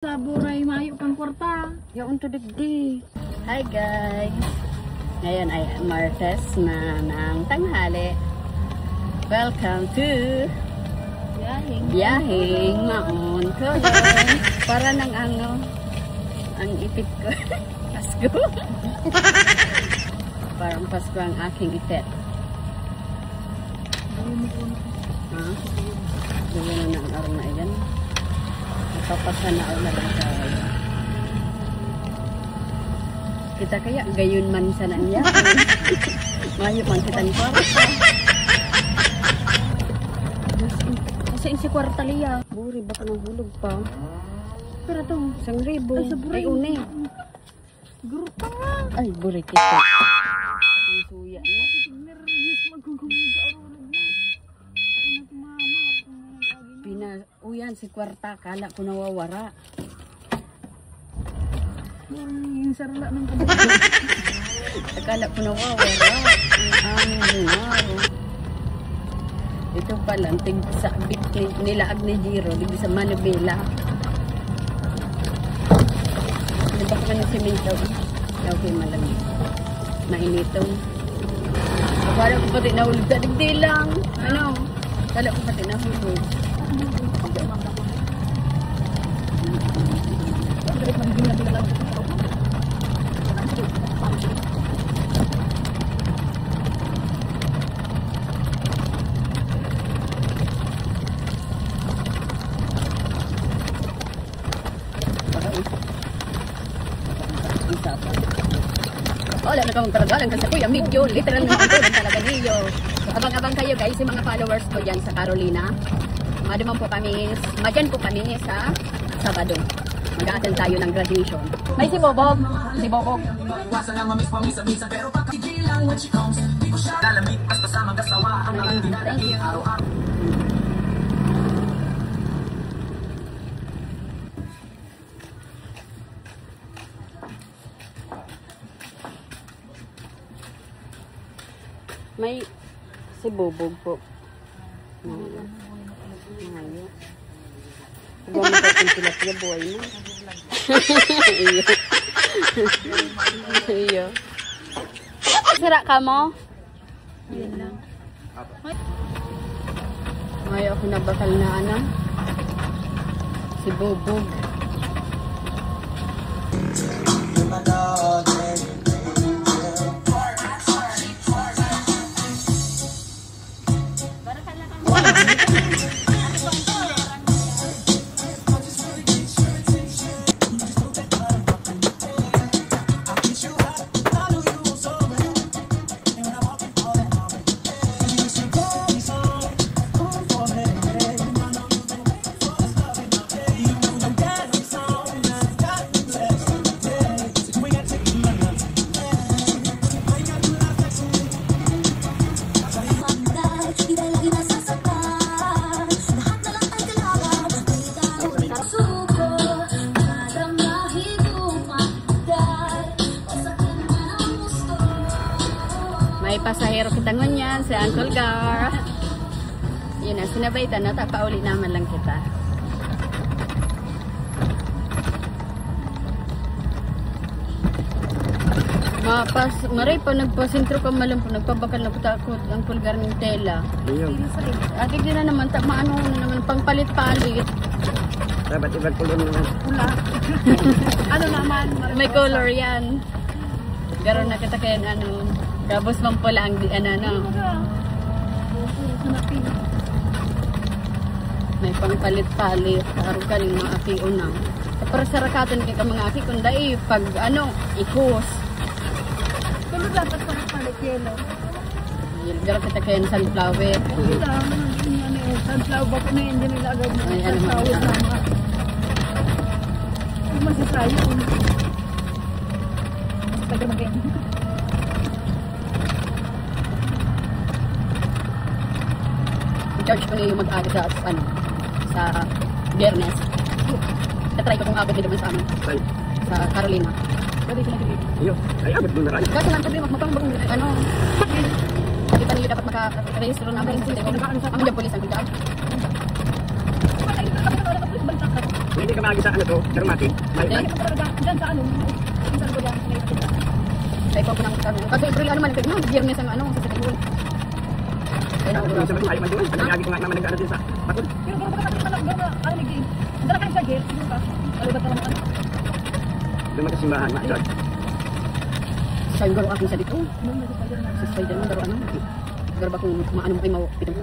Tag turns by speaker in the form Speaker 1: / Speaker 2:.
Speaker 1: Sa buray mayo pang kwarta.
Speaker 2: Yung to digdi. Hi guys. Ngayon ay Martes na ng tanghali. Welcome to Biyaheng Maon Koyen. Para ng ang ipit ko. Pasko. Parang Pasko ang aking ipit. Gawin na ang araw na iyan. Papasanaw na lang sa kita kaya gayon man sa nanya. Mayo man kita ni kwarta. Kasi si kwarta liya. Buri baka nang hulog pa. Pero to, 1,000. Ay une.
Speaker 1: Grupa nga.
Speaker 2: Ay buri kita. Ang suya na.
Speaker 1: Nervous magugumig arulog na.
Speaker 2: Uyan si kwarta, kala ko nawawara.
Speaker 1: Yung sarla ng kabila.
Speaker 2: Akala ko nawawara. Ang aming ito pala, tig-sabit nilaag ni Jiro, di sa Manibela. Di ba ka ng simento? Okay, malamig. Mainitong. Akala ko pati nahulog sa digdi lang. Ano? Akala ko pati nahulog. Wala na kang karagalan kasi kuya medyo literal na ako talaga niyo. Abang-abang kayo guys, yung mga followers ko dyan sa Carolina. Madyan po kami sa Sabado. Mag-a-attend tayo ng graduation. Ay si Bobog. Si Bobog. Thank you. May si Bobog po. Ngayon. Huwag mo ka yung tilapia buhay mo. Iyo. Iyo. Sira ka mo?
Speaker 1: Yan lang.
Speaker 2: Ngayon ako nabakal na si Bobog. May pasahero kita ngunyan, si Uncle Gar. Yun na, sinabaitan na, pauli naman lang kita. Maray pa, nagpasintro ka malam po, nagpabakal na putakot, Uncle Gar ng tela. Atik din na naman, maano na naman, pangpalit-palit.
Speaker 3: Dapat iba't kulong naman.
Speaker 1: Pula. Ano naman?
Speaker 2: May color yan. Garon na kita kaya Gabos mang pula ang may pangpalit-palit araw ka ng mga aki una. Para sa rakatan kay ka mga aki kundi pag ikos.
Speaker 1: Kano dapat palit yelo?
Speaker 2: Gara kita kaya ng sunflower.
Speaker 1: Sunflower ba ko na hindi nila agad na sunflower na masisayo. Tagal mag-end.
Speaker 2: Charge ko na yung mag-aga sa Biyernes. Tatry ko kung abot nila sa amin. Sa Carolina. Pwede sila dito.
Speaker 3: Iyo, ay abot mo na rin.
Speaker 2: Kasi lang sabi, magmapang hindi pa nila dapat maka-rehistro namin. Ang dyan polis ang bigyan.
Speaker 3: Hindi ka maagi sa ano to, dermatic. May
Speaker 1: Hindi ko talaga, dyan sa ano, minsan ko dyan, may kita.
Speaker 2: Ay po nang tanong. Kasi April ano man kayo, biyernes ang ano sa sakit. Ay na
Speaker 3: Yung sa bahay man doon. Nag-agi ko nga naman nag-ano din sa patod.
Speaker 1: Pero kung baka natin anak na, ano ni Game? Dala kayo sa jail, siguro ka. Alibat na lang ano.
Speaker 3: Doon magkasimbahan, ma. George.
Speaker 2: sa yung garo aking sa dito.
Speaker 1: Ano, may Spider-Man.
Speaker 2: Sa Spider-Man, garo ano. Garo ba kung maano mo kayo mau pitong.